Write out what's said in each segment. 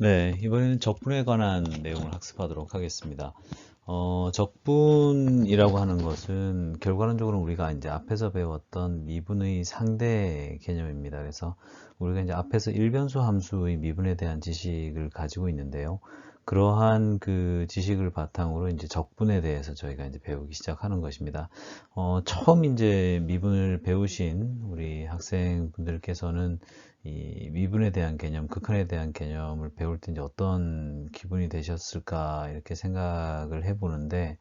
네, 이번에는 적분에 관한 내용을 학습하도록 하겠습니다. 적분이라고 하는 것은 결과론적으로 우리가 이제 앞에서 배웠던 미분의 상대 개념입니다. 그래서 우리가 이제 앞에서 일변수 함수의 미분에 대한 지식을 가지고 있는데요. 그러한 그 지식을 바탕으로 이제 적분에 대해서 저희가 이제 배우기 시작하는 것입니다. 처음 이제 미분을 배우신 우리 학생분들께서는 이 미분에 대한 개념, 극한에 대한 개념을 배울 때 이제 어떤 기분이 되셨을까 이렇게 생각을 해보는데,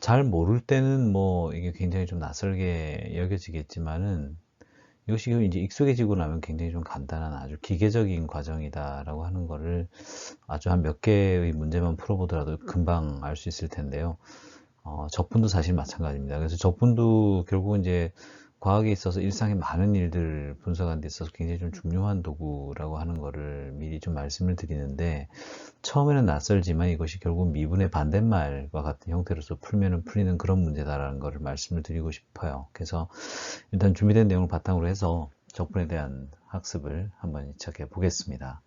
잘 모를 때는 뭐 이게 굉장히 좀 낯설게 여겨지겠지만은 이것이 이제 익숙해지고 나면 굉장히 좀 간단한 아주 기계적인 과정이다라고 하는 거를 아주 한 몇 개의 문제만 풀어보더라도 금방 알 수 있을 텐데요. 적분도 사실 마찬가지입니다. 그래서 적분도 결국은 이제 과학에 있어서 일상의 많은 일들 분석하는 데 있어서 굉장히 좀 중요한 도구라고 하는 거를 미리 좀 말씀을 드리는데, 처음에는 낯설지만 이것이 결국 미분의 반대말과 같은 형태로서 풀면은 풀리는 그런 문제다라는 거를 말씀을 드리고 싶어요. 그래서 일단 준비된 내용을 바탕으로 해서 적분에 대한 학습을 한번 시작해 보겠습니다.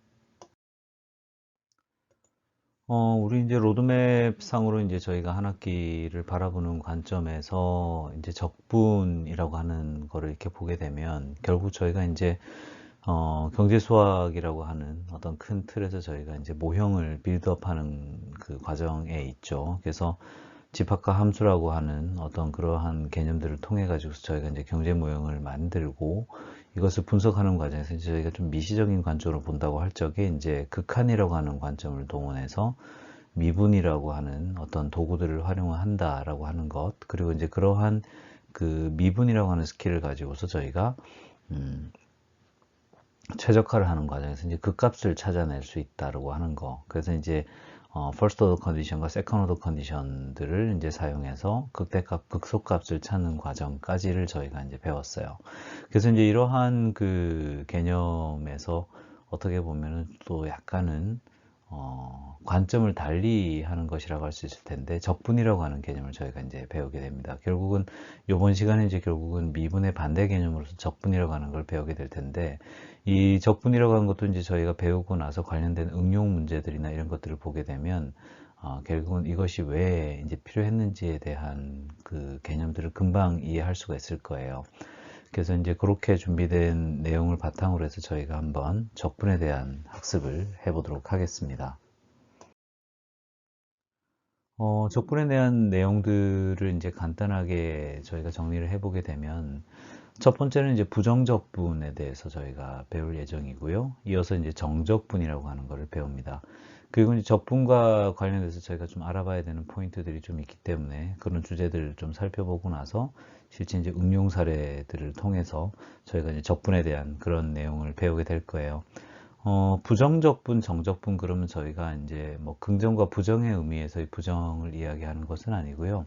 우리 이제 로드맵 상으로 이제 저희가 한 학기를 바라보는 관점에서 이제 적분이라고 하는 거를 이렇게 보게 되면 결국 저희가 이제 경제 수학이라고 하는 어떤 큰 틀에서 저희가 이제 모형을 빌드업하는 그 과정에 있죠. 그래서 집합과 함수라고 하는 어떤 그러한 개념들을 통해 가지고 저희가 이제 경제 모형을 만들고 이것을 분석하는 과정에서 이제 저희가 좀 미시적인 관점으로 본다고 할 적에 이제 극한이라고 하는 관점을 동원해서 미분이라고 하는 어떤 도구들을 활용한다라고 하는 것, 그리고 이제 그러한 그 미분이라고 하는 스킬을 가지고서 저희가 음, 최적화를 하는 과정에서 이제 극값을 찾아낼 수 있다라고 하는 거. 그래서 이제 first order condition과 second order condition들을 이제 사용해서 극대값, 극소값을 찾는 과정까지를 저희가 이제 배웠어요. 그래서 이제 이러한 그 개념에서 어떻게 보면은 또 약간은 관점을 달리 하는 것이라고 할 수 있을 텐데, 적분이라고 하는 개념을 저희가 이제 배우게 됩니다. 결국은 이번 시간에 이제 결국은 미분의 반대 개념으로서 적분이라고 하는 걸 배우게 될 텐데, 이 적분이라고 하는 것도 이제 저희가 배우고 나서 관련된 응용 문제들이나 이런 것들을 보게 되면 결국은 이것이 왜 이제 필요했는지에 대한 그 개념들을 금방 이해할 수가 있을 거예요. 그래서 이제 그렇게 준비된 내용을 바탕으로 해서 저희가 한번 적분에 대한 학습을 해보도록 하겠습니다. 적분에 대한 내용들을 이제 간단하게 저희가 정리를 해보게 되면, 첫 번째는 이제 부정적분에 대해서 저희가 배울 예정이고요. 이어서 이제 정적분이라고 하는 것을 배웁니다. 그리고 이제 적분과 관련해서 저희가 좀 알아봐야 되는 포인트들이 좀 있기 때문에 그런 주제들을 좀 살펴보고 나서 실제 이제 응용 사례들을 통해서 저희가 이제 적분에 대한 그런 내용을 배우게 될 거예요. 부정적분, 정적분 그러면 저희가 이제 뭐 긍정과 부정의 의미에서의 부정을 이야기하는 것은 아니고요.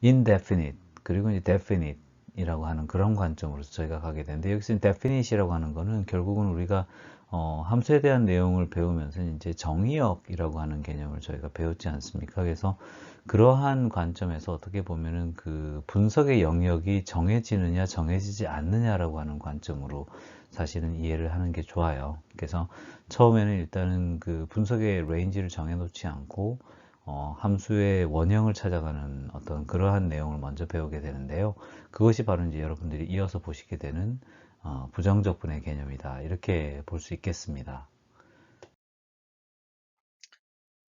indefinite 그리고 이제 definite 이라고 하는 그런 관점으로서 저희가 가게 되는데, 여기서 definite이라고 하는 거는 결국은 우리가 함수에 대한 내용을 배우면서 이제 정의역이라고 하는 개념을 저희가 배웠지 않습니까? 그래서 그러한 관점에서 어떻게 보면은 그 분석의 영역이 정해지느냐 정해지지 않느냐라고 하는 관점으로 사실은 이해를 하는 게 좋아요. 그래서 처음에는 일단은 그 분석의 레인지를 정해 놓지 않고 함수의 원형을 찾아가는 어떤 그러한 내용을 먼저 배우게 되는데요. 그것이 바로 이제 여러분들이 이어서 보시게 되는 부정적분의 개념이다. 이렇게 볼 수 있겠습니다.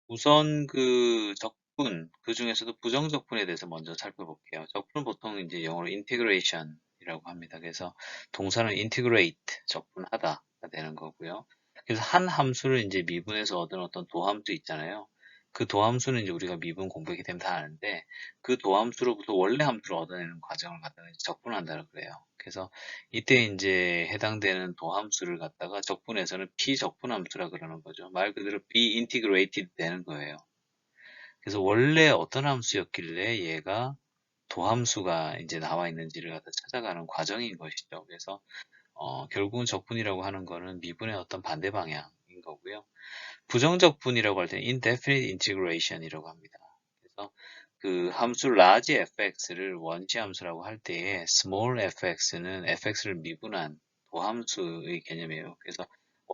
우선 그 적분, 그 중에서도 부정적분에 대해서 먼저 살펴볼게요. 적분은 보통 이제 영어로 integration이라고 합니다. 그래서 동사는 integrate, 적분하다가 되는 거고요. 그래서 한 함수를 이제 미분해서 얻은 어떤 도함수 있잖아요. 그 도함수는 이제 우리가 미분 공부하게 되면 다 아는데, 그 도함수로부터 원래 함수를 얻어내는 과정을 갖다가 이제 적분한다고 그래요. 그래서 이때 이제 해당되는 도함수를 갖다가 적분해서는 비적분함수라 그러는 거죠. 말 그대로 비인티그레이티드 되는 거예요. 그래서 원래 어떤 함수였길래 얘가 도함수가 이제 나와 있는지를 갖다 찾아가는 과정인 것이죠. 그래서 결국은 적분이라고 하는 거는 미분의 어떤 반대 방향인 거고요. 부정적분이라고 할 때는 indefinite integration이라고 합니다. 그래서 그 함수 large fx를 원시 함수라고 할 때에 small fx는 fx를 미분한 도함수의 개념이에요. 그래서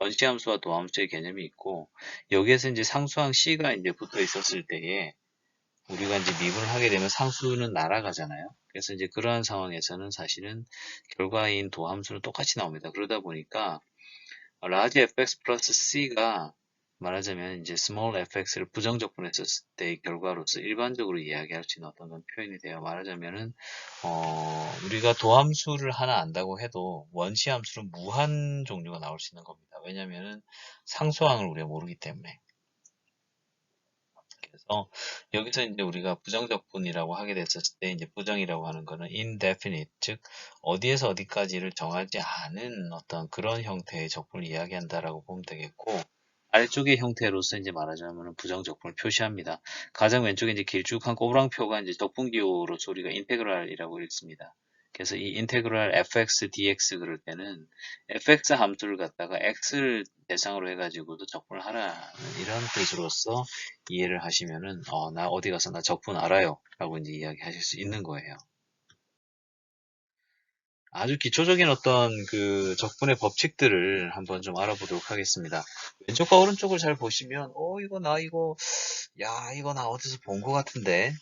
원시 함수와 도함수의 개념이 있고, 여기에서 이제 상수항 C가 이제 붙어 있었을 때에 우리가 이제 미분을 하게 되면 상수는 날아가잖아요. 그래서 이제 그러한 상황에서는 사실은 결과인 도함수는 똑같이 나옵니다. 그러다 보니까 large fx 플러스 c가 말하자면 이제 small fx를 부정적분했었을 때의 결과로서 일반적으로 이야기할 수 있는 어떤 그런 표현이 돼요. 말하자면은 우리가 도함수를 하나 안다고 해도 원시 함수는 무한 종류가 나올 수 있는 겁니다. 왜냐면은 상수항을 우리가 모르기 때문에. 그래서 여기서 이제 우리가 부정적분이라고 하게 됐었을 때 이제 부정이라고 하는 거는 indefinite, 즉 어디에서 어디까지를 정하지 않은 어떤 그런 형태의 적분을 이야기한다라고 보면 되겠고, 아래쪽의 형태로서 이제 말하자면 부정적분을 표시합니다. 가장 왼쪽에 이제 길쭉한 꼬부랑표가 이제 적분기호로서 우리가 인테그랄이라고 읽습니다. 그래서 이 인테그랄 fx dx 그럴 때는 fx 함수를 갖다가 x를 대상으로 해가지고도 적분을 하라는 이런 뜻으로서 이해를 하시면은 나 어디 가서 나 적분 알아요 라고 이제 이야기하실 수 있는 거예요. 아주 기초적인 어떤 그 적분의 법칙들을 한번 좀 알아보도록 하겠습니다. 왼쪽과 오른쪽을 잘 보시면 이거 나 어디서 본 것 같은데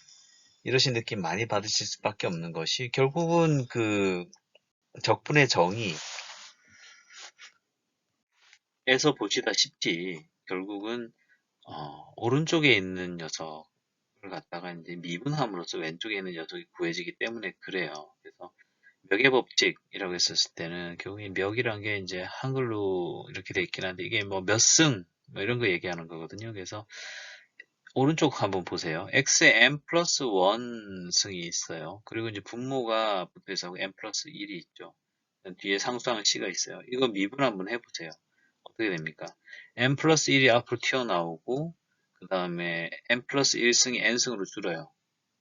이러신 느낌 많이 받으실 수밖에 없는 것이, 결국은 그 적분의 정의에서 보시다시피 결국은 오른쪽에 있는 녀석을 갖다가 이제 미분함으로써 왼쪽에 있는 녀석이 구해지기 때문에 그래요. 그래서 멱의 법칙이라고 했었을 때는 결국 이 멱이란 게 이제 한글로 이렇게 돼 있긴 한데 이게 뭐 몇 승, 뭐 이런 거 얘기하는 거거든요. 그래서 오른쪽 한번 보세요. x에 n 플러스 1 승이 있어요. 그리고 이제 분모가 붙어 있어 n 플러스 1이 있죠. 뒤에 상수항 c가 있어요. 이거 미분 한번 해보세요. 어떻게 됩니까? n 플러스 1이 앞으로 튀어나오고 그 다음에 n 플러스 1승이 n승으로 줄어요.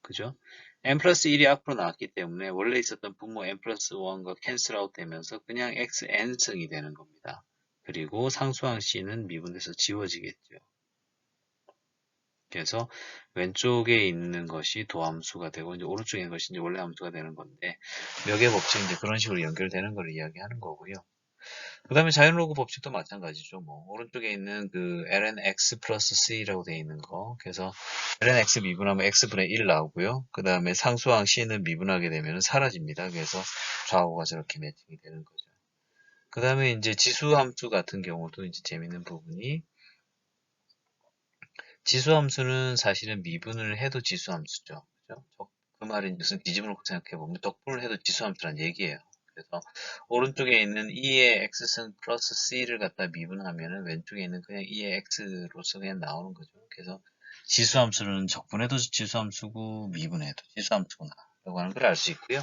그죠? n 플러스 1이 앞으로 나왔기 때문에 원래 있었던 분모 n 플러스 1과 캔슬 아웃 되면서 그냥 xn승이 되는 겁니다. 그리고 상수항 c는 미분돼서 지워지겠죠. 그래서 왼쪽에 있는 것이 도함수가 되고 이제 오른쪽에 있는 것이 이제 원래 함수가 되는 건데, 멱의 법칙이 이제 그런 식으로 연결되는 걸 이야기하는 거고요. 그 다음에 자연로그 법칙도 마찬가지죠. 뭐 오른쪽에 있는 그 lnx 플러스 c라고 되어 있는 거, 그래서 lnx 미분하면 x분의 1 나오고요. 그 다음에 상수항 c는 미분하게 되면 사라집니다. 그래서 좌우가 저렇게 매칭이 되는 거죠. 그 다음에 이제 지수함수 같은 경우도 이제 재밌는 부분이, 지수함수는 사실은 미분을 해도 지수함수죠. 그죠? 그 말은 무슨 뒤집어 놓고 생각해보면 적분을 해도 지수함수란 얘기예요. 그래서 오른쪽에 있는 2의 x승 플러스 c를 갖다 미분하면은 왼쪽에 있는 그냥 2의 x로서 그냥 나오는 거죠. 그래서 지수함수는 적분해도 지수함수고 미분해도 지수함수구나 라고 하는 걸 알 수 있고요.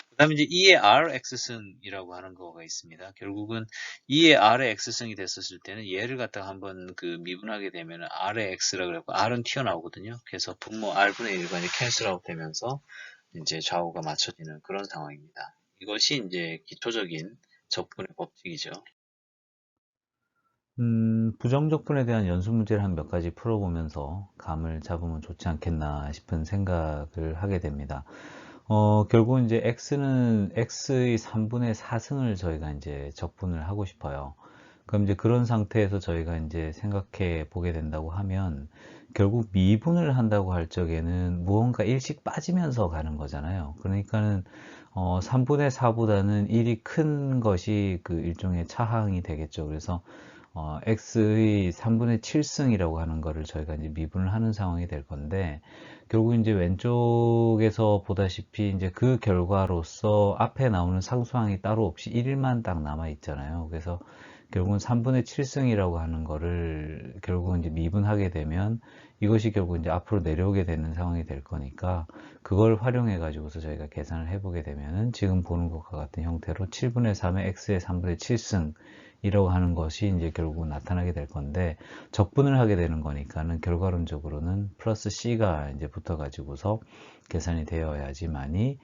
그 다음에 이제 2의 r x승이라고 하는 거가 있습니다. 결국은 2의 r의 x승이 됐었을 때는 얘를 갖다가 한번 그 미분하게 되면 r의 x라고 그래고 r은 튀어나오거든요. 그래서 분모 r분의 1과 이제 캔슬 아웃 되면서 이제 좌우가 맞춰지는 그런 상황입니다. 이것이 이제 기초적인 적분의 법칙이죠. 부정적분에 대한 연수 문제를 한 몇 가지 풀어보면서 감을 잡으면 좋지 않겠나 싶은 생각을 하게 됩니다. 결국은 이제 x는 x의 3분의 4승을 저희가 이제 적분을 하고 싶어요. 그럼 이제 그런 상태에서 저희가 이제 생각해 보게 된다고 하면 결국 미분을 한다고 할 적에는 무언가 일씩 빠지면서 가는 거잖아요. 그러니까는 3분의 4보다는 1이 큰 것이 그 일종의 차항이 되겠죠. 그래서 x의 3분의 7승이라고 하는 거를 저희가 이제 미분을 하는 상황이 될 건데, 결국 이제 왼쪽에서 보다시피 이제 그 결과로서 앞에 나오는 상수항이 따로 없이 1만 딱 남아 있잖아요. 그래서 결국은 3분의 7승이라고 하는 거를 결국은 이제 미분하게 되면 이것이 결국 이제 앞으로 내려오게 되는 상황이 될 거니까, 그걸 활용해 가지고서 저희가 계산을 해 보게 되면은 지금 보는 것과 같은 형태로 7분의 3의 x의 3분의 7승 이라고 하는 것이 이제 결국 나타나게 될 건데, 적분을 하게 되는 거니까는 결과론적으로는 플러스 c가 이제 붙어 가지고서 계산이 되어야지만이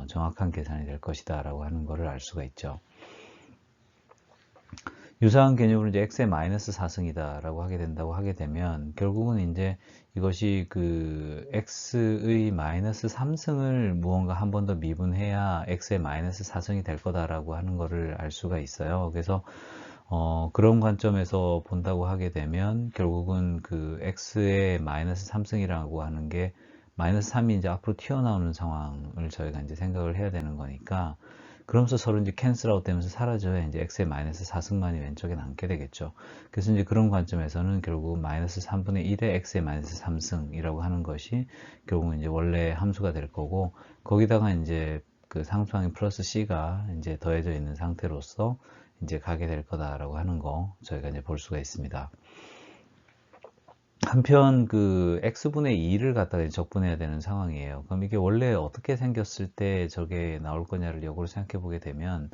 정확한 계산이 될 것이다 라고 하는 것을 알 수가 있죠. 유사한 개념으로 이제 x의 마이너스 4승이다 라고 하게 된다고 하게 되면 결국은 이제 이것이 그 x의 마이너스 3승을 무언가 한 번 더 미분해야 x의 마이너스 4승이 될 거다라고 하는 것을 알 수가 있어요. 그래서 그런 관점에서 본다고 하게 되면 결국은 그 x의 마이너스 3승이라고 하는 게 마이너스 3이 이제 앞으로 튀어나오는 상황을 저희가 이제 생각을 해야 되는 거니까 그러면서 서로 이제 캔슬 아웃 되면서 사라져야 이제 x의 마이너스 4승만이 왼쪽에 남게 되겠죠. 그래서 이제 그런 관점에서는 결국 마이너스 3분의 1의 x의 마이너스 3승이라고 하는 것이 결국은 이제 원래 함수가 될 거고 거기다가 이제 그 상수항인 플러스 c가 이제 더해져 있는 상태로서 이제 가게 될 거다라고 하는 거 저희가 이제 볼 수가 있습니다. 한편 그 x분의 2를 갖다가 적분해야 되는 상황이에요. 그럼 이게 원래 어떻게 생겼을 때 저게 나올 거냐를 역으로 생각해 보게 되면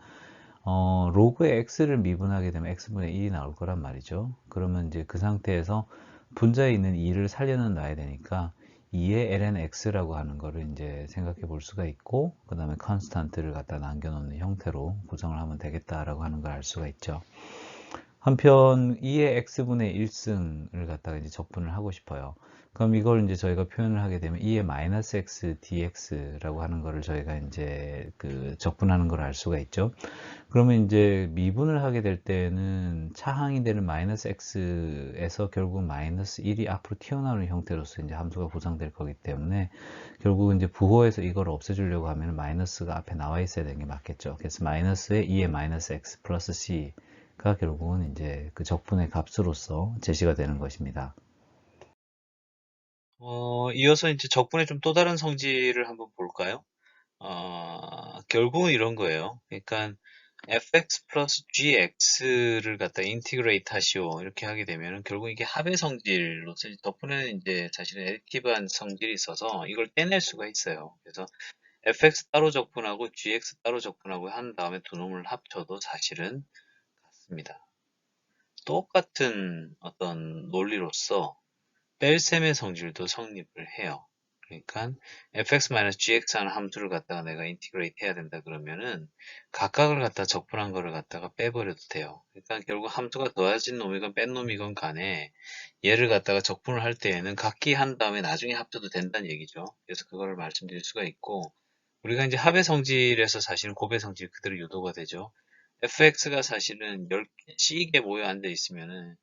로그의 x를 미분하게 되면 x분의 1이 나올 거란 말이죠. 그러면 이제 그 상태에서 분자에 있는 2를 살려는 놔야 되니까 2의 ln x라고 하는 거를 이제 생각해 볼 수가 있고 그 다음에 컨스탄트를 갖다 남겨놓는 형태로 구성을 하면 되겠다라고 하는 걸 알 수가 있죠. 한편 2의 x분의 1승을 갖다가 이제 적분을 하고 싶어요. 그럼 이걸 이제 저희가 표현을 하게 되면 2의 마이너스 x dx라고 하는 거를 저희가 이제 그 적분하는 걸 알 수가 있죠. 그러면 이제 미분을 하게 될 때는 차항이 되는 마이너스 x에서 결국 마이너스 1이 앞으로 튀어나오는 형태로서 이제 함수가 구성될 거기 때문에 결국 이제 부호에서 이걸 없애주려고 하면 마이너스가 앞에 나와 있어야 되는 게 맞겠죠. 그래서 마이너스에 2의 마이너스 x 플러스 c가 결국은 이제 그 적분의 값으로서 제시가 되는 것입니다. 이어서 이제 적분의 좀 또 다른 성질을 한번 볼까요? 결국은 이런 거예요. 그러니까 fx 플러스 gx를 갖다 인티그레이트 하시오. 이렇게 하게 되면은 결국 이게 합의 성질로서 덕분에는 이제 사실은 액티브한 성질이 있어서 이걸 떼낼 수가 있어요. 그래서 fx 따로 적분하고 gx 따로 적분하고 한 다음에 두 놈을 합쳐도 사실은 같습니다. 똑같은 어떤 논리로서 뺄셈의 성질도 성립을 해요. 그러니까 fx-gx 하는 함수를 갖다가 내가 인티그레이트 해야 된다 그러면은 각각을 갖다 적분한 거를 갖다가 빼버려도 돼요. 그러니까 결국 함수가 더해진 놈이건 뺀 놈이건 간에 얘를 갖다가 적분을 할 때에는 각기 한 다음에 나중에 합쳐도 된다는 얘기죠. 그래서 그거를 말씀드릴 수가 있고 우리가 이제 합의 성질에서 사실은 곱의 성질 그대로 유도가 되죠. fx가 사실은 10개, C개 모여 앉아 있으면은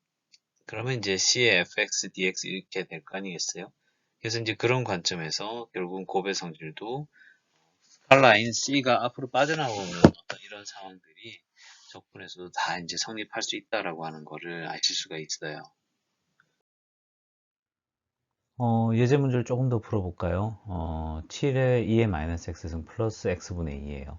그러면 이제 C의 fx, dx 이렇게 될 거 아니겠어요? 그래서 이제 그런 관점에서 결국은 곱의 성질도 스칼라인 C가 앞으로 빠져나오는 어떤 이런 상황들이 적분에서도 다 이제 성립할 수 있다라고 하는 거를 아실 수가 있어요. 예제 문제를 조금 더 풀어볼까요? 7의 2의 마이너스 x승 플러스 x분의 2예요.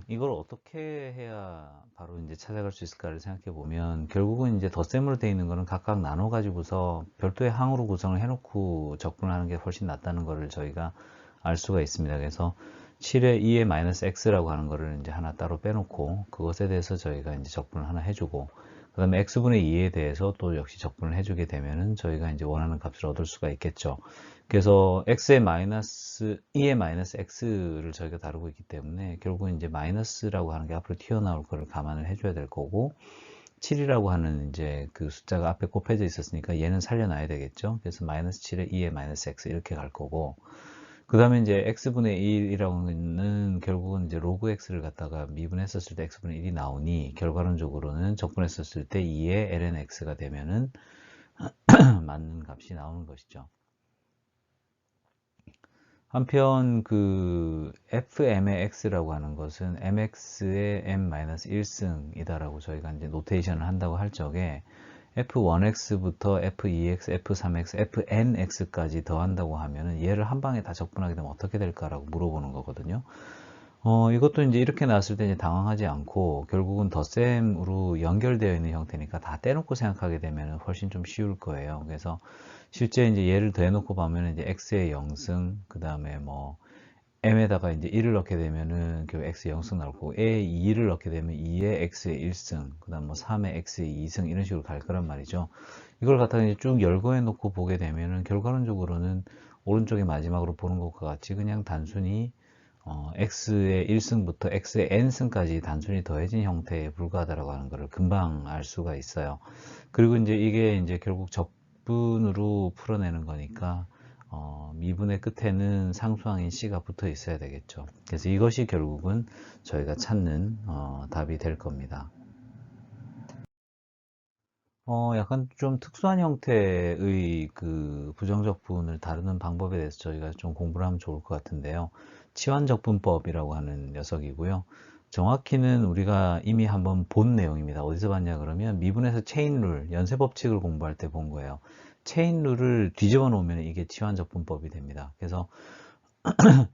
이걸 어떻게 해야 바로 이제 찾아갈 수 있을까를 생각해 보면 결국은 이제 덧셈으로 되어 있는 거는 각각 나눠 가지고서 별도의 항으로 구성을 해놓고 적분하는 게 훨씬 낫다는 거를 저희가 알 수가 있습니다. 그래서 7의 2의 마이너스 x라고 하는 거를 이제 하나 따로 빼놓고 그것에 대해서 저희가 이제 적분을 하나 해주고 그 다음에 x분의 2에 대해서 또 역시 적분을 해주게 되면은 저희가 이제 원하는 값을 얻을 수가 있겠죠. 그래서 x의 마이너스 2의 마이너스 x를 저희가 다루고 있기 때문에 결국은 이제 마이너스라고 하는 게 앞으로 튀어나올 거를 감안을 해줘야 될 거고 7이라고 하는 이제 그 숫자가 앞에 곱해져 있었으니까 얘는 살려놔야 되겠죠. 그래서 마이너스 7에 2의 마이너스 x 이렇게 갈 거고 그 다음에 이제 x분의 1이라는 결국은 이제 로그 x를 갖다가 미분했었을 때 x분의 1이 나오니 결과론적으로는 적분했었을 때 2의 ln x가 되면은 맞는 값이 나오는 것이죠. 한편 그 fm의 x라고 하는 것은 mx의 m-1승이다라고 저희가 이제 노테이션을 한다고 할 적에 f1x부터 f2x, f3x, fnx까지 더한다고 하면은 얘를 한 방에 다 적분하게 되면 어떻게 될까라고 물어보는 거거든요. 이것도 이제 이렇게 나왔을 때 이제 당황하지 않고 결국은 덧셈으로 연결되어 있는 형태니까 다 떼놓고 생각하게 되면 훨씬 좀 쉬울 거예요. 그래서 실제 이제 얘를 더해놓고 보면 이제 x의 0승, 그 다음에 뭐 m에다가 이제 1을 넣게 되면은 결국 x의 0승 나올 거고 a에 2를 넣게 되면 2의 x의 1승, 그 다음 뭐 3의 x의 2승 이런 식으로 갈 거란 말이죠. 이걸 갖다가 이제 쭉 열거해 놓고 보게 되면은 결과론적으로는 오른쪽에 마지막으로 보는 것과 같이 그냥 단순히 x의 1승부터 x의 n승까지 단순히 더해진 형태에 불과하다라고 하는 것을 금방 알 수가 있어요. 그리고 이제 이게 이제 결국 적분으로 풀어내는 거니까 미분의 끝에는 상수항인 c가 붙어 있어야 되겠죠. 그래서 이것이 결국은 저희가 찾는 답이 될 겁니다. 약간 좀 특수한 형태의 그 부정적분을 다루는 방법에 대해서 저희가 좀 공부를 하면 좋을 것 같은데요. 치환적분법이라고 하는 녀석이고요. 정확히는 우리가 이미 한번 본 내용입니다. 어디서 봤냐 그러면 미분에서 체인룰, 연쇄법칙을 공부할 때 본 거예요. 체인룰을 뒤집어 놓으면 이게 치환적분법이 됩니다. 그래서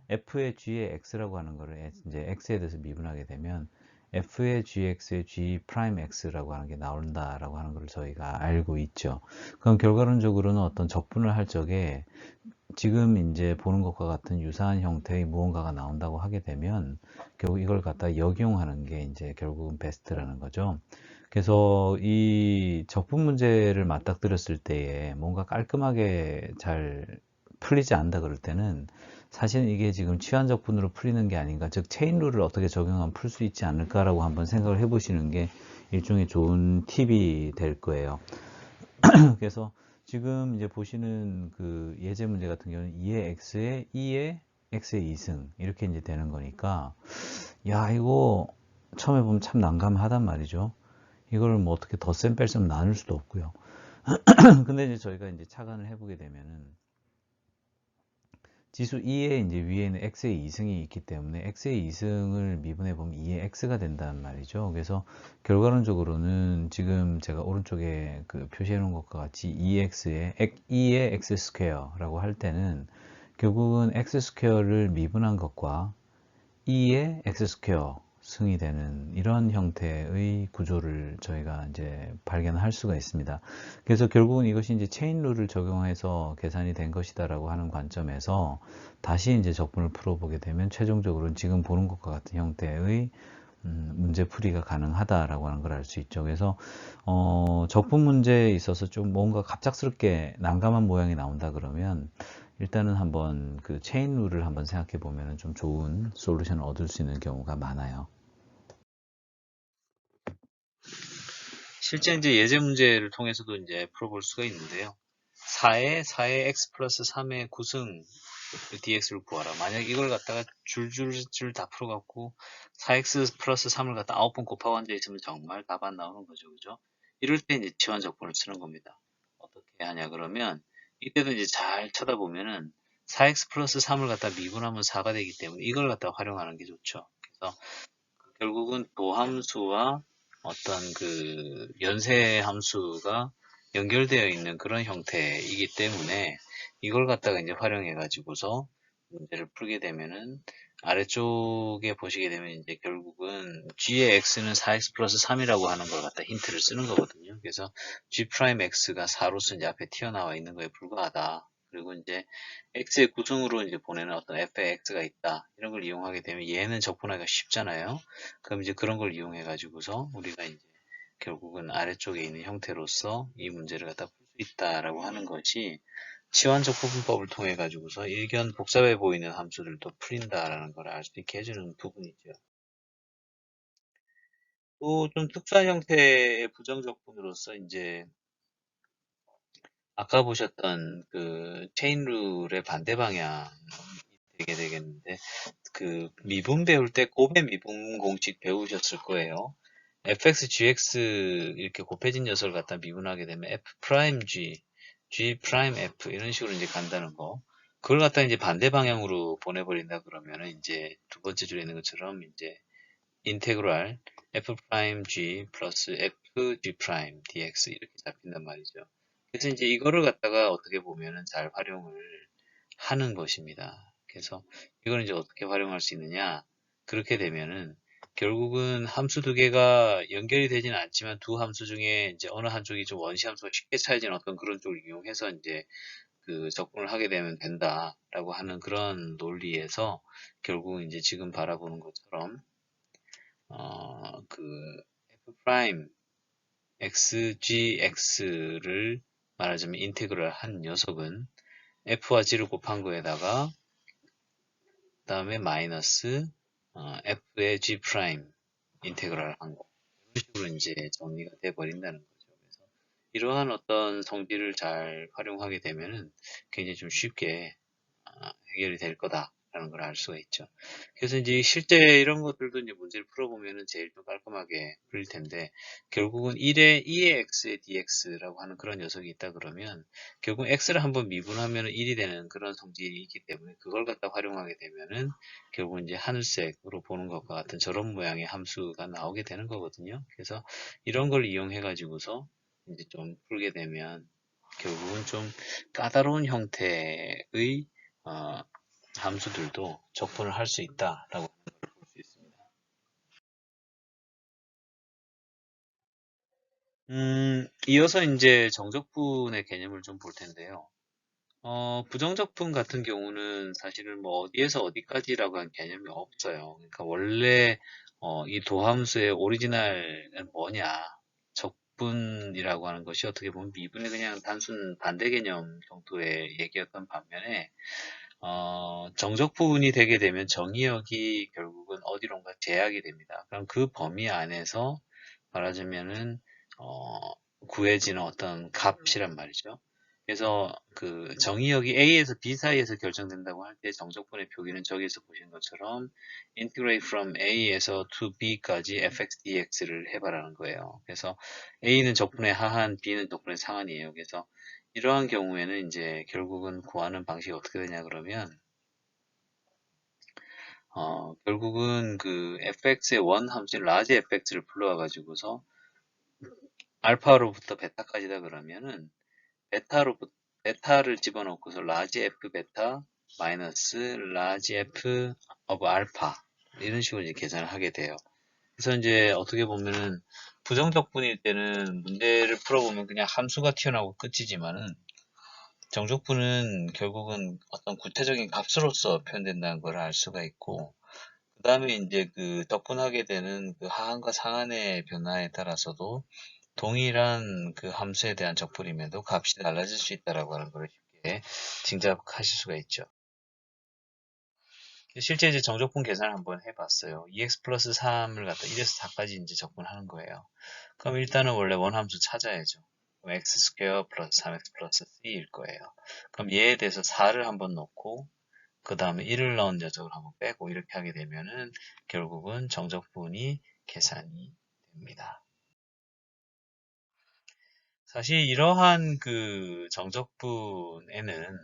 f의 g의 x라고 하는 거를 이제 x에 대해서 미분하게 되면 f의 gx의 g 프라임 x라고 하는 게 나온다라고 하는 걸 저희가 알고 있죠. 그럼 결과론적으로는 어떤 적분을 할 적에 지금 이제 보는 것과 같은 유사한 형태의 무언가가 나온다고 하게 되면 결국 이걸 갖다 역용하는 게 이제 결국은 베스트라는 거죠. 그래서 이 적분 문제를 맞닥뜨렸을 때에 뭔가 깔끔하게 잘 풀리지 않는다 그럴 때는 사실 이게 지금 치환적분으로 풀리는 게 아닌가, 즉 체인룰을 어떻게 적용하면 풀 수 있지 않을까라고 한번 생각을 해보시는 게 일종의 좋은 팁이 될 거예요. 그래서 지금 이제 보시는 그 예제 문제 같은 경우는 2의 x에 2의 x의 2승 이렇게 이제 되는 거니까, 야 이거 처음에 보면 참 난감하단 말이죠. 이걸 뭐 어떻게 덧셈 뺄셈 나눌 수도 없고요. 근데 이제 저희가 이제 착안을 해보게 되면은 지수 2의 이제 위에는 x의 2승이 있기 때문에 x의 2승을 미분해 보면 2의 x가 된다는 말이죠. 그래서 결과론적으로는 지금 제가 오른쪽에 그 표시해 놓은 것과 같이 2의 x 스퀘어라고 할 때는 결국은 x 스퀘어를 미분한 것과 2의 x 스퀘어 승이 되는 이런 형태의 구조를 저희가 이제 발견할 수가 있습니다. 그래서 결국은 이것이 이제 체인 룰을 적용해서 계산이 된 것이다라고 하는 관점에서 다시 이제 적분을 풀어보게 되면 최종적으로는 지금 보는 것과 같은 형태의 문제풀이가 가능하다라고 하는 걸 알 수 있죠. 그래서 적분 문제에 있어서 좀 뭔가 갑작스럽게 난감한 모양이 나온다 그러면 일단은 한번 그 체인 룰을 한번 생각해 보면 좀 좋은 솔루션을 얻을 수 있는 경우가 많아요. 실제 이제 예제 문제를 통해서도 이제 풀어볼 수가 있는데요. 4의 x 플러스 3의 9승 dx를 구하라. 만약 이걸 갖다가 줄줄줄 다 풀어갖고 4x 플러스 3을 갖다 9번 곱하고 앉아있으면 정말 답 안 나오는 거죠. 그죠? 이럴 때 이제 치환적분을 쓰는 겁니다. 어떻게 하냐 그러면 이때도 이제 잘 쳐다보면은 4x 플러스 3을 갖다 미분하면 4가 되기 때문에 이걸 갖다 활용하는 게 좋죠. 그래서 결국은 도함수와 어떤 그 연쇄 함수가 연결되어 있는 그런 형태이기 때문에 이걸 갖다가 이제 활용해 가지고서 문제를 풀게 되면은 아래쪽에 보시게 되면 이제 결국은 g의 x는 4x 플러스 3이라고 하는 걸 갖다 힌트를 쓰는 거거든요. 그래서 g 프라임 x가 4로서 이제 앞에 튀어나와 있는 거에 불과하다. 그리고 이제 x의 구성으로 이제 보내는 어떤 f의 x가 있다. 이런 걸 이용하게 되면 얘는 적분하기가 쉽잖아요. 그럼 이제 그런 걸 이용해 가지고서 우리가 이제 결국은 아래쪽에 있는 형태로서 이 문제를 갖다 풀 수 있다라고 하는 것이 치환적 부분법을 통해 가지고서 일견 복잡해 보이는 함수들도 풀린다라는 걸 알 수 있게 해주는 부분이죠. 또 좀 특수한 형태의 부정적분으로서 이제 아까 보셨던 그 체인 룰의 반대 방향이 되게 되겠는데, 그 미분 배울 때 곱의 미분 공식 배우셨을 거예요. fx, gx 이렇게 곱해진 녀석을 갖다 미분하게 되면 f 프라임 g, g 프라임 f 이런 식으로 이제 간다는 거. 그걸 갖다 이제 반대 방향으로 보내버린다 그러면은 이제 두 번째 줄에 있는 것처럼 이제 인테그랄 f 프라임 g 플러스 f g 프라임 dx 이렇게 잡힌단 말이죠. 그래서 이제 이거를 갖다가 어떻게 보면은 잘 활용을 하는 것입니다. 그래서 이걸 이제 어떻게 활용할 수 있느냐? 그렇게 되면은 결국은 함수 두 개가 연결이 되지는 않지만 두 함수 중에 이제 어느 한쪽이 좀 원시 함수가 쉽게 차이지는 어떤 그런 쪽을 이용해서 이제 그 적분을 하게 되면 된다라고 하는 그런 논리에서 결국 이제 지금 바라보는 것처럼 그 f 프라임 xgx를 말하자면 인테그럴 한 녀석은 f와 g를 곱한 거에다가 그다음에 마이너스 f의 g 프라임 인테그럴 한 거. 이런 식으로 이제 정리가 돼 버린다는 거죠. 그래서 이러한 어떤 성질을 잘 활용하게 되면은 굉장히 좀 쉽게 해결이 될 거다. 라는 걸 알 수가 있죠. 그래서 이제 실제 이런 것들도 이제 문제를 풀어보면은 제일 좀 깔끔하게 풀릴 텐데, 결국은 1의 2의 x의 dx라고 하는 그런 녀석이 있다 그러면, 결국 x를 한번 미분하면은 1이 되는 그런 성질이 있기 때문에, 그걸 갖다 활용하게 되면은, 결국 이제 하늘색으로 보는 것과 같은 저런 모양의 함수가 나오게 되는 거거든요. 그래서 이런 걸 이용해 가지고서 이제 좀 풀게 되면, 결국은 좀 까다로운 형태의 어, 함수들도 적분을 할 수 있다라고 볼 수 있습니다. 이어서 이제 정적분의 개념을 좀 볼 텐데요. 부정적분 같은 경우는 사실은 뭐 어디에서 어디까지라고 하는 개념이 없어요. 그러니까 원래 이 도함수의 오리지널은 뭐냐? 적분이라고 하는 것이 어떻게 보면 미분의 그냥 단순 반대 개념 정도의 얘기였던 반면에 정적분이 되게 되면 정의역이 결국은 어디론가 제약이 됩니다. 그럼 그 범위 안에서 말하자면은 어, 구해지는 어떤 값이란 말이죠. 그래서 그 정의역이 A에서 B 사이에서 결정된다고 할 때 정적분의 표기는 저기서 보신 것처럼 integrate from A에서 to B까지 fx dx를 해봐라는 거예요. 그래서 A는 적분의 하한, B는 적분의 상한이에요. 그래서 이러한 경우에는 이제 결국은 구하는 방식이 어떻게 되냐 그러면 결국은 그 fx의 원 함수인 라지 fx를 불러와 가지고서 알파로부터 베타까지다 그러면은 베타로부터 베타를 집어넣고서 라지 f 베타 마이너스 라지 f of 알파 이런 식으로 이제 계산을 하게 돼요. 그래서 이제 어떻게 보면은 부정적분일 때는 문제를 풀어보면 그냥 함수가 튀어나오고 끝이지만은 정적분은 결국은 어떤 구체적인 값으로서 표현된다는 걸 알 수가 있고, 그 다음에 이제 그 적분하게 되는 그 하한과 상한의 변화에 따라서도 동일한 그 함수에 대한 적분임에도 값이 달라질 수 있다라고 하는 걸 쉽게 짐작하실 수가 있죠. 실제 이제 정적분 계산을 한번 해봤어요. 2x 플러스 3을 갖다 1에서 4까지 이제 적분하는 거예요. 그럼 일단은 원래 원함수 찾아야죠. 그럼 x 스퀘어 플러스 3x 플러스 3일 거예요. 그럼 얘에 대해서 4를 한번 넣고 그 다음에 1을 넣은 녀석을 한번 빼고 이렇게 하게 되면은 결국은 정적분이 계산이 됩니다. 사실 이러한 그 정적분에는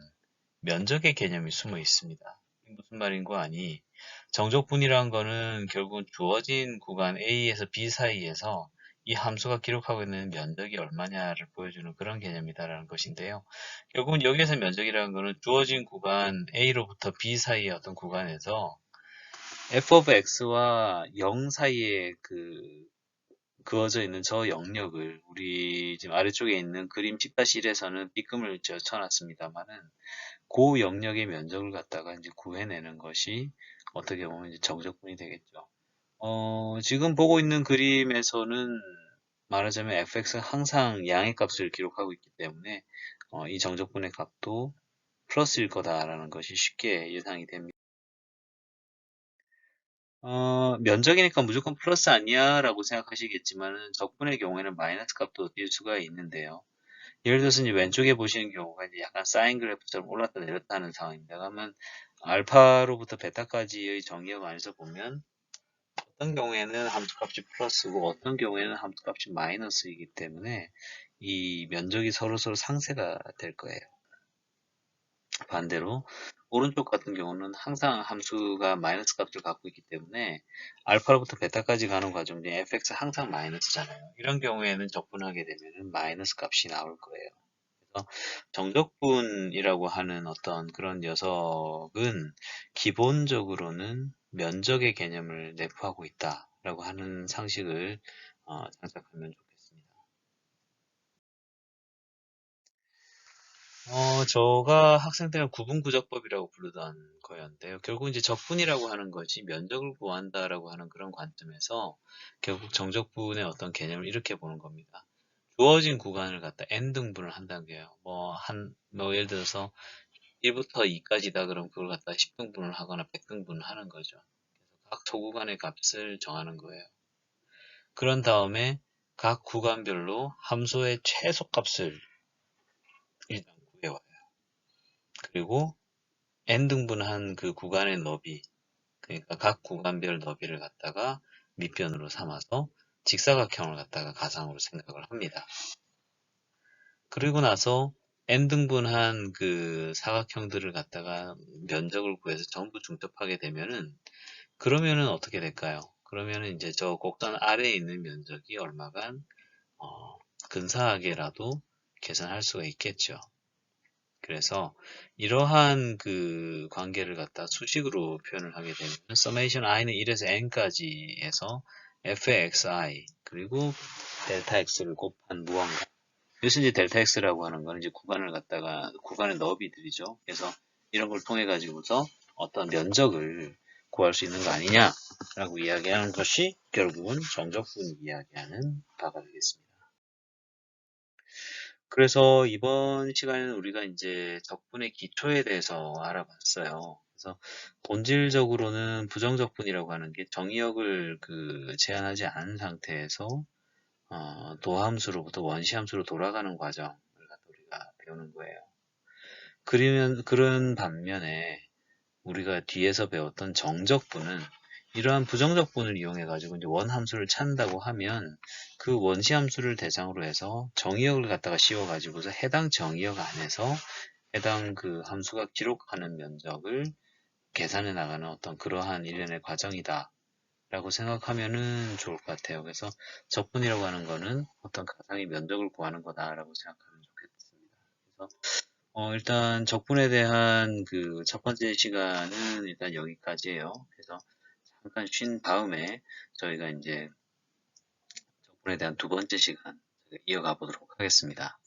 면적의 개념이 숨어 있습니다. 무슨 말인고 하니 정적분이란 거는 결국은 주어진 구간 A에서 B 사이에서 이 함수가 기록하고 있는 면적이 얼마냐를 보여주는 그런 개념이다라는 것인데요. 결국은 여기에서 면적이라는 거는 주어진 구간 A로부터 B 사이의 어떤 구간에서 f of x와 0 사이에 그어져 있는 저 영역을 우리 지금 아래쪽에 있는 그림 10-1에서는 빗금을 쳐놨습니다만은 그 영역의 면적을 갖다가 이제 구해내는 것이 어떻게 보면 이제 정적분이 되겠죠. 지금 보고 있는 그림에서는 말하자면 fx는 항상 양의 값을 기록하고 있기 때문에 이 정적분의 값도 플러스일 거다라는 것이 쉽게 예상이 됩니다. 면적이니까 무조건 플러스 아니야 라고 생각하시겠지만은 적분의 경우에는 마이너스 값도 띌 수가 있는데요. 예를 들어서 이제 왼쪽에 보시는 경우가 이제 약간 사인 그래프처럼 올랐다 내렸다 하는 상황입니다. 그러면 알파로부터 베타까지의 정의역 안에서 보면 어떤 경우에는 함수값이 플러스고 어떤 경우에는 함수값이 마이너스이기 때문에 이 면적이 서로서로 상쇄가 될 거예요. 반대로 오른쪽 같은 경우는 항상 함수가 마이너스 값을 갖고 있기 때문에 알파로부터 베타까지 가는 과정 중에 fx 항상 마이너스잖아요. 이런 경우에는 적분하게 되면 마이너스 값이 나올 거예요. 그래서 정적분이라고 하는 어떤 그런 녀석은 기본적으로는 면적의 개념을 내포하고 있다라고 하는 상식을 장착하면 좋겠습니다. 제가 학생 때는 구분구적법이라고 부르던 거였는데요. 결국 이제 적분이라고 하는 것이 면적을 구한다라고 하는 그런 관점에서 결국 정적분의 어떤 개념을 이렇게 보는 겁니다. 주어진 구간을 갖다 n등분을 한다는 거예요. 뭐 예를 들어서 1부터 2까지다 그럼 그걸 갖다 10등분을 하거나 100등분을 하는 거죠. 그래서 각 소구간의 값을 정하는 거예요. 그런 다음에 각 구간별로 함수의 최소값을 일단 구해와요. 그리고 n등분한 그 구간의 너비, 그러니까 각 구간별 너비를 갖다가 밑변으로 삼아서 직사각형을 갖다가 가상으로 생각을 합니다. 그리고 나서 n등분한 그 사각형들을 갖다가 면적을 구해서 전부 중첩하게 되면은 그러면은 어떻게 될까요? 그러면은 이제 저 곡선 아래에 있는 면적이 얼마간 어, 근사하게라도 계산할 수가 있겠죠. 그래서 이러한 그 관계를 갖다 수식으로 표현을 하게 되면 summation i는 1에서 n까지 해서 fxi 그리고 델타 x를 곱한 무언가. 여기서 이제 델타 x라고 하는 거는 이제 구간을 갖다가 구간의 너비들이죠. 그래서 이런 걸 통해 가지고서 어떤 면적을 구할 수 있는 거 아니냐라고 이야기하는 것이 결국은 정적분 이야기하는 바가 되겠습니다. 그래서 이번 시간에는 우리가 이제 적분의 기초에 대해서 알아봤어요. 그래서 본질적으로는 부정적분이라고 하는 게 정의역을 그 제한하지 않은 상태에서 도함수로부터 원시함수로 돌아가는 과정을 우리가 배우는 거예요. 그런 반면에 우리가 뒤에서 배웠던 정적분은 이러한 부정적분을 이용해 가지고 이제 원함수를 찾는다고 하면 그 원시함수를 대상으로 해서 정의역을 갖다가 씌워 가지고서 해당 정의역 안에서 해당 그 함수가 기록하는 면적을 계산해 나가는 어떤 그러한 일련의 과정이다 라고 생각하면은 좋을 것 같아요. 그래서 적분이라고 하는 거는 어떤 가상의 면적을 구하는 거다라고 생각하면 좋겠습니다. 그래서 일단 적분에 대한 그 첫 번째 시간은 일단 여기까지예요. 그래서 잠깐 쉰 다음에 저희가 이제 적분에 대한 두 번째 시간 이어가 보도록 하겠습니다.